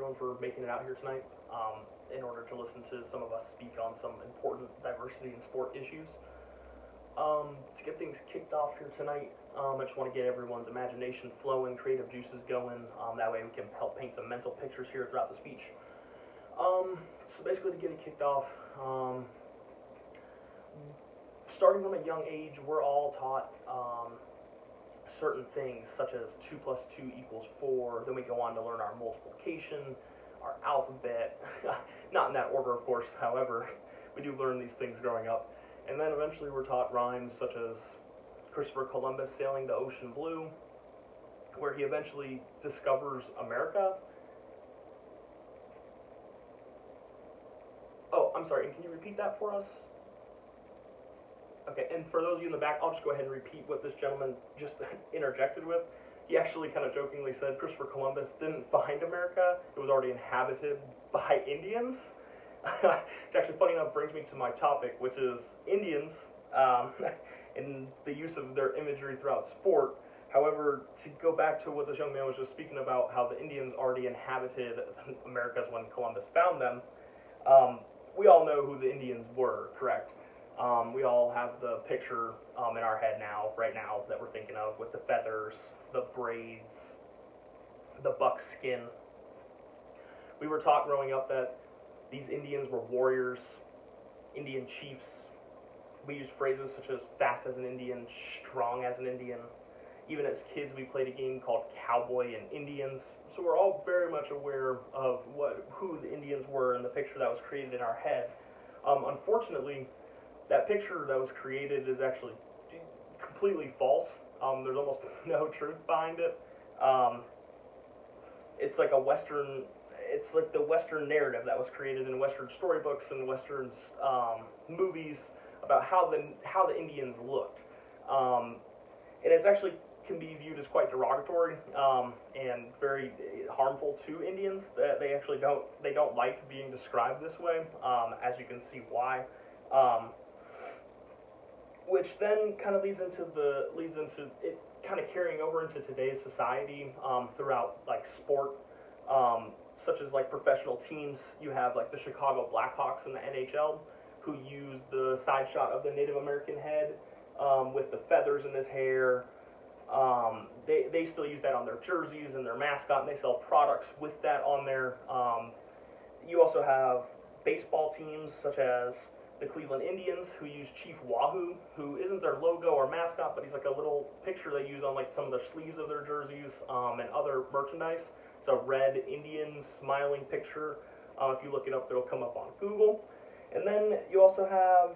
everyone for making it out here tonight in order to listen to some of us speak on some important diversity and sport issues. To get things kicked off here tonight, I just want to get everyone's imagination flowing, creative juices going. That way we can help paint some mental pictures here throughout the speech. So basically, to get it kicked off, starting from a young age, we're all taught certain things, such as 2 plus 2 equals 4. Then we go on to learn our multiplication, our alphabet, not in that order, of course. However, we do learn these things growing up. And then eventually we're taught rhymes such as Christopher Columbus sailing the ocean blue, where he eventually discovers America. Oh, I'm sorry, can you repeat that for us? Okay, and for those of you in the back, I'll just go ahead and repeat what this gentleman just interjected with. He actually kind of jokingly said Christopher Columbus didn't find America, it was already inhabited by Indians. It's actually funny enough brings me to my topic, which is Indians and the use of their imagery throughout sport. However, to go back to what this young man was just speaking about, how the Indians already inhabited Americas when Columbus found them, we all know who the Indians were, correct? We all have the picture in our head now, right now, that we're thinking of, with the feathers, the braids, the buckskin. We were taught growing up that these Indians were warriors, Indian chiefs. We used phrases such as fast as an Indian, strong as an Indian. Even as kids, we played a game called Cowboy and Indians. So we're all very much aware of who the Indians were in the picture that was created in our head. Unfortunately, that picture that was created is actually completely false. There's almost no truth behind it. It's like the Western narrative that was created in Western storybooks and Western movies about how the Indians looked, and it's actually can be viewed as quite derogatory and very harmful to Indians. That they actually don't like being described this way, as you can see why. Which then kind of leads into it kind of carrying over into today's society throughout like sport, such as like professional teams. You have like the Chicago Blackhawks in the NHL, who use the side shot of the Native American head with the feathers in his hair. They still use that on their jerseys and their mascot, and they sell products with that on there. You also have baseball teams such as the Cleveland Indians, who use Chief Wahoo, who isn't their logo or mascot, but he's like a little picture they use on like some of the sleeves of their jerseys and other merchandise. It's a red Indian smiling picture. If you look it up, it'll come up on Google. And then you also have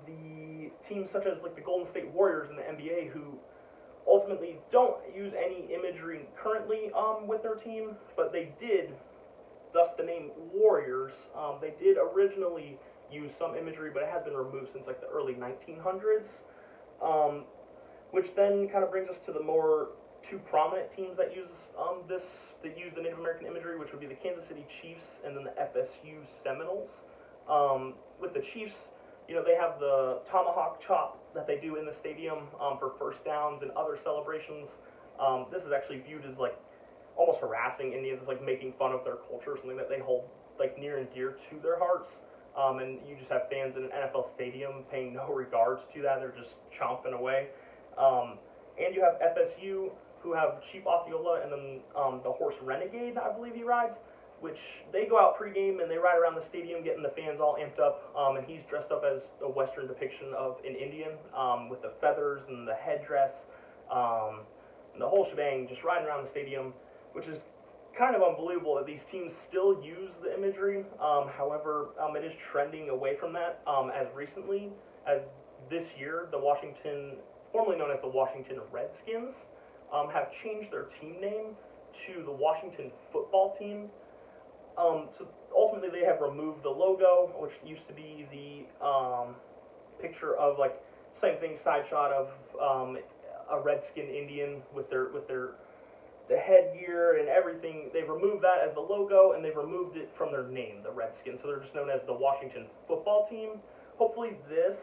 the teams such as like the Golden State Warriors in the NBA, who ultimately don't use any imagery currently with their team, but they did, thus the name Warriors. They did originally use some imagery, but it has been removed since like the early 1900s, which then kind of brings us to the more two prominent teams that use the Native American imagery, which would be the Kansas City Chiefs and then the FSU Seminoles. With the Chiefs, you know, they have the tomahawk chop that they do in the stadium for first downs and other celebrations. This is actually viewed as like almost harassing Indians. It's like making fun of their culture, something that they hold like near and dear to their hearts. And you just have fans in an NFL stadium paying no regards to that. They're just chomping away. And you have FSU, who have Chief Osceola and then the horse Renegade, I believe he rides, which they go out pregame and they ride around the stadium getting the fans all amped up. And he's dressed up as a Western depiction of an Indian with the feathers and the headdress and the whole shebang, just riding around the stadium, which is kind of unbelievable that these teams still use the imagery. However, it is trending away from that as recently as this year. The Washington, formerly known as the Washington Redskins, have changed their team name to the Washington Football Team. So ultimately they have removed the logo, which used to be the picture of like same thing, side shot of a redskin Indian with the headgear and everything. They've removed that as the logo, and they've removed it from their name, the Redskins. So they're just known as the Washington Football Team. Hopefully this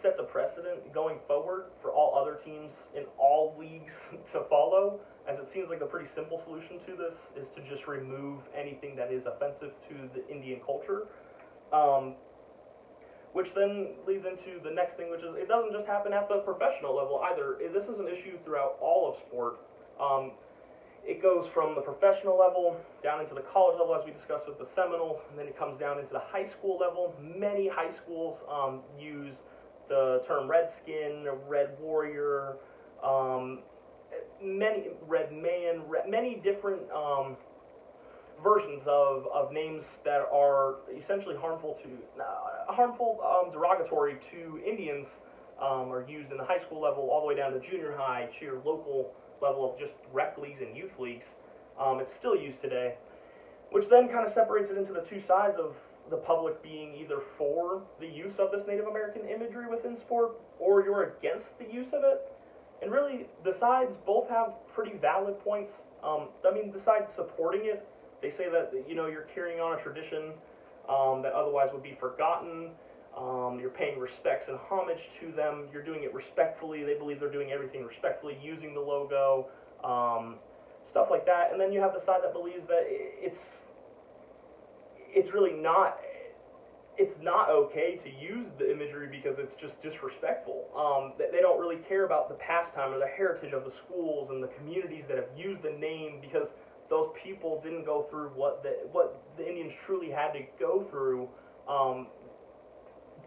sets a precedent going forward for all other teams in all leagues to follow, as it seems like a pretty simple solution to this is to just remove anything that is offensive to the Indian culture. Um, which then leads into the next thing, which is it doesn't just happen at the professional level either. This is an issue throughout all of sport. It goes from the professional level down into the college level, as we discussed with the Seminoles, and then it comes down into the high school level. Many high schools use the term Redskin, Red Warrior, many Red Man, many different versions of names that are essentially derogatory to Indians are used in the high school level all the way down to junior high, to your local level of just rec leagues and youth leagues. It's still used today, which then kind of separates it into the two sides of the public being either for the use of this Native American imagery within sport or you're against the use of it. And really, the sides both have pretty valid points. The sides supporting it, they say that you're carrying on a tradition that otherwise would be forgotten. You're paying respects and homage to them. You're doing it respectfully. They believe they're doing everything respectfully, using the logo, stuff like that. And then you have the side that believes that it's really not. It's not okay to use the imagery because it's just disrespectful. They don't really care about the pastime or the heritage of the schools and the communities that have used the name because those people didn't go through what the Indians truly had to go through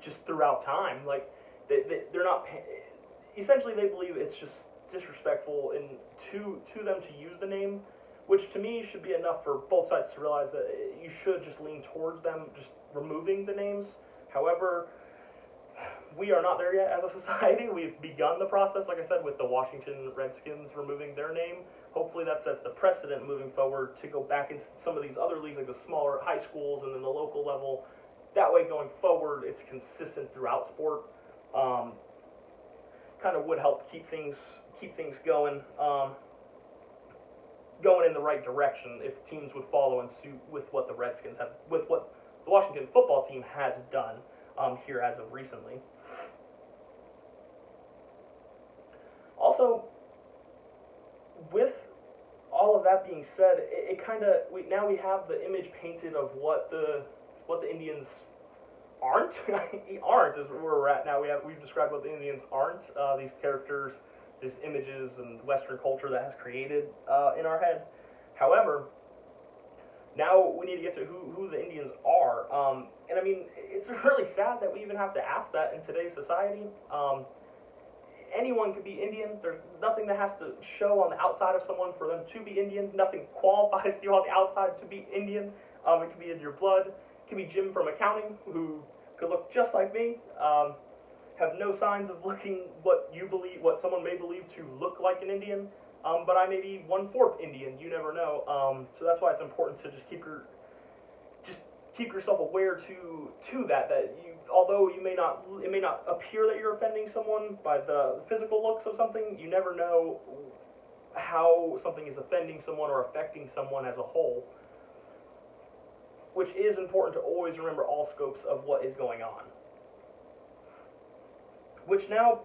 just throughout time. Like they're not. Essentially, they believe it's just disrespectful and to them to use the name, which to me should be enough for both sides to realize that you should just lean towards them just removing the names. However, we are not there yet as a society. We've begun the process, like I said, with the Washington Redskins removing their name. Hopefully that sets the precedent moving forward to go back into some of these other leagues, like the smaller high schools and then the local level. That way, going forward, it's consistent throughout sport. Kind of would help keep things going in the right direction if teams would follow in suit with what the Redskins have, with what the Washington football team has done here as of recently. Also, with all of that being said, it kind of now we have the image painted of what the Indians aren't aren't is where we're at now. We've described what the Indians aren't. These characters, these images, and Western culture that has created in our head. However, now we need to get to who the Indians are. And I mean, it's really sad that we even have to ask that in today's society. Anyone could be Indian. There's nothing that has to show on the outside of someone for them to be Indian. Nothing qualifies you on the outside to be Indian. It could be in your blood. It could be Jim from accounting, who could look just like me, have no signs of looking what someone may believe to look like an Indian. But I may be 1/4 Indian. You never know. So that's why it's important to just keep yourself aware to that you, although it may not appear that you're offending someone by the physical looks of something, you never know how something is offending someone or affecting someone as a whole, which is important to always remember all scopes of what is going on. Which now,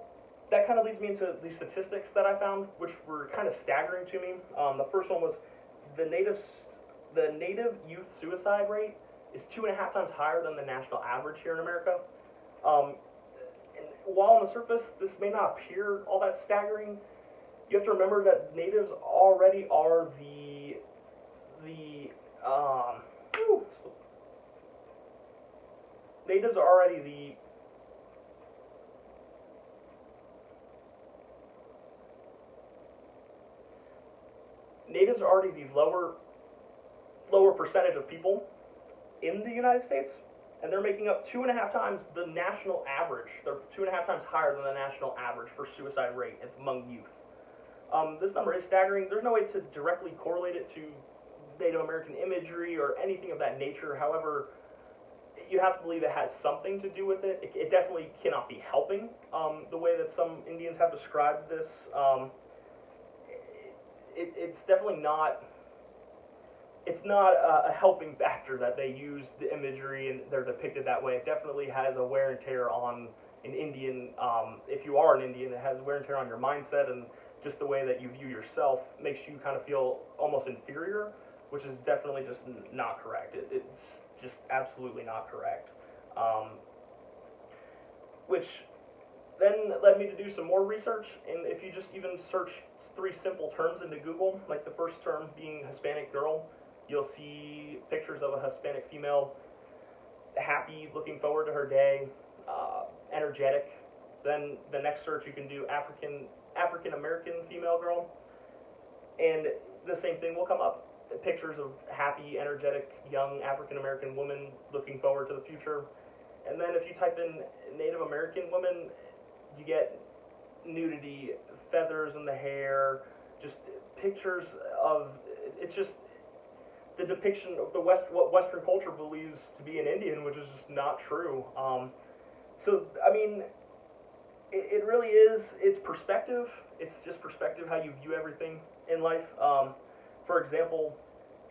that kind of leads me into the statistics that I found, which were kind of staggering to me. The first one was the native youth suicide rate is 2.5 times higher than the national average here in America. And while on the surface this may not appear all that staggering, you have to remember that natives already are natives are already the lower percentage of people in the United States, and they're making up 2.5 times the national average. They're 2.5 times higher than the national average for suicide rate among youth. This number is staggering. There's no way to directly correlate it to Native American imagery or anything of that nature. However, you have to believe it has something to do with it. It definitely cannot be helping the way that some Indians have described this. It's definitely not. It's not a helping factor that they use the imagery and they're depicted that way. It definitely has a wear and tear on an Indian, if you are an Indian, it has wear and tear on your mindset, and just the way that you view yourself makes you kind of feel almost inferior, which is definitely just not correct. It's just absolutely not correct. Which then led me to do some more research, and if you just even search three simple terms into Google, like the first term being Hispanic girl, you'll see pictures of a Hispanic female, happy, looking forward to her day, energetic. Then the next search you can do African American female girl, and the same thing will come up. Pictures of happy, energetic, young African American woman looking forward to the future. And then if you type in Native American woman, you get nudity, feathers in the hair, just pictures of, it's just the depiction of what Western culture believes to be an Indian, which is just not true. So, I mean, it really is, it's perspective. It's just perspective, how you view everything in life. For example,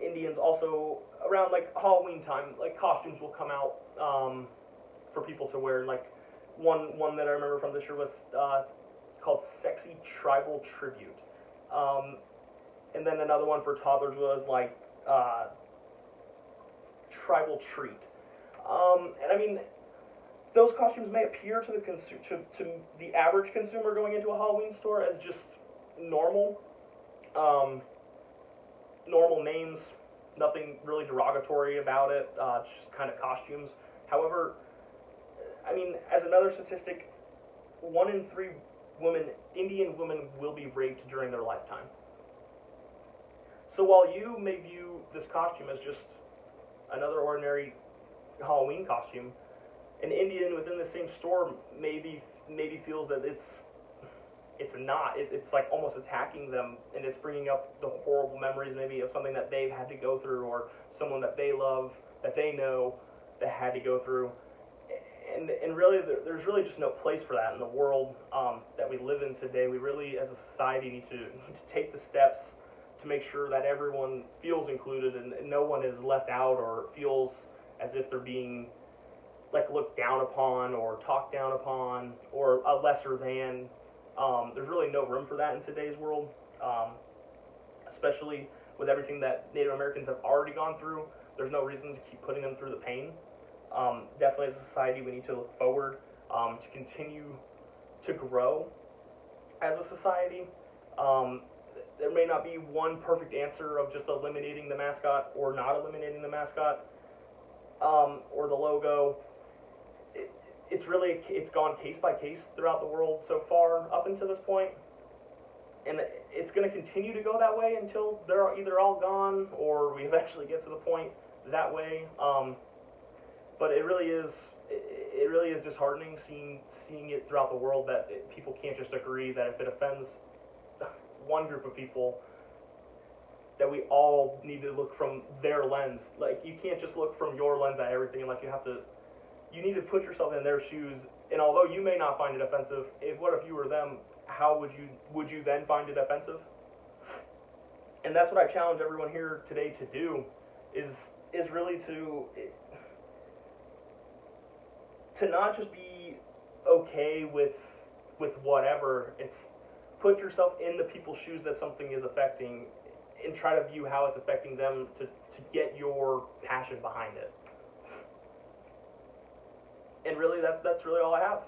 Indians also, around like Halloween time, like costumes will come out for people to wear. Like one that I remember from this year was called Sexy Tribal Tribute. And then another one for toddlers was like Tribal Treat. And I mean, those costumes may appear to the average consumer going into a Halloween store as just normal. Normal names, nothing really derogatory about it, just kind of costumes. However, I mean, as another statistic, 1 in 3 Indian women will be raped during their lifetime. So while you may view this costume as just another ordinary Halloween costume, an Indian within the same store maybe feels that it's not. It's like almost attacking them, and it's bringing up the horrible memories maybe of something that they've had to go through, or someone that they love, that they know, that had to go through. And really, there's really just no place for that in the world that we live in today. We really, as a society, need to take the steps to make sure that everyone feels included and no one is left out or feels as if they're being like looked down upon or talked down upon or a lesser than. There's really no room for that in today's world, especially with everything that Native Americans have already gone through. There's no reason to keep putting them through the pain. Definitely as a society, we need to look forward to continue to grow as a society. There may not be one perfect answer of just eliminating the mascot or not eliminating the mascot or the logo. It's gone case by case throughout the world so far up until this point, and it's going to continue to go that way until they're either all gone or we eventually get to the point that way. But it really is disheartening seeing it throughout the world that people can't just agree that if it offends one group of people, that we all need to look from their lens. Like, you can't just look from your lens at everything. Like, you need to put yourself in their shoes. And although you may not find it offensive, what if you were them? How would you then find it offensive? And that's what I challenge everyone here today to do, is really to not just be okay with whatever. It's put yourself in the people's shoes that something is affecting, and try to view how it's affecting them to get your passion behind it. And really, that's really all I have.